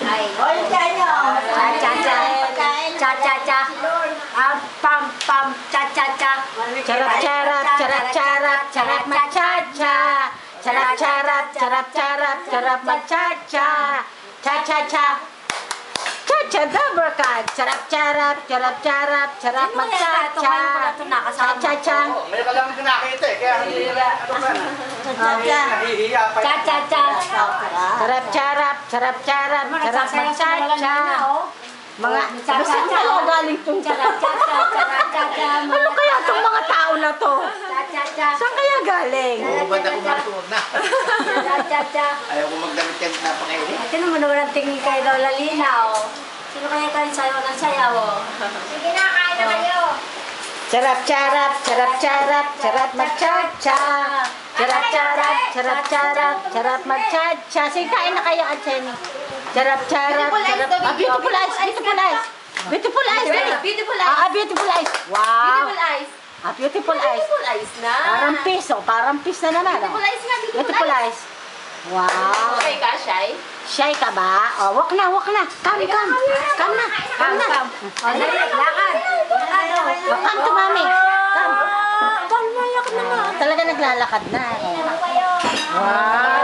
Ay. O, yung kaya nyo. Cha-cha-cha. Cha-cha-cha. Pam, pam, cha-cha-cha. Charap-charap, charap-charap, charap ma-cha-cha. Charap-charap, charap-charap, charap ma-cha-cha. Cha-cha-cha. Cha-cha double card. Charap-charap, charap-charap, charap ma-cha-cha. Cha-cha-cha. May ka lang nakita eh, kaya hindi nila ano ka na. Nahihiya pa. Cha-cha-cha. Charap-charap, charap-charap, charap ma-cha-cha. Mga, basta kayo galing itong ano kaya itong mga tao na to? Saan kaya galing? Bubad ako matuod na. Ayaw ko magdamit yan napakaili. Ito naman naman ang tingin kayo daw lalinaw. Sino kaya kayo sayaw ng sayaw? Sige na, kain na kayo. Charap-charap, charap-charap, charap ma-cha-cha. Charap-charap, charap-charap, charap ma-cha-cha. Sige, kain na kayo, Atchen. Charap-charap, charap. Beautiful eyes, beautiful eyes. Beautiful eyes. Beautiful eyes. Beautiful eyes. Wow. Beautiful eyes. Beautiful eyes. Beautiful eyes na. Parang piece, parang piece na naman. Beautiful eyes nga, Beautiful eyes. Wow. Okay ka, Shy? Shy ka ba? Oh, walk na, walk na. Come, come. Come na, come na. O, dali, lakad. Come to mommy. Come. Talaga naglalakad na. Wow.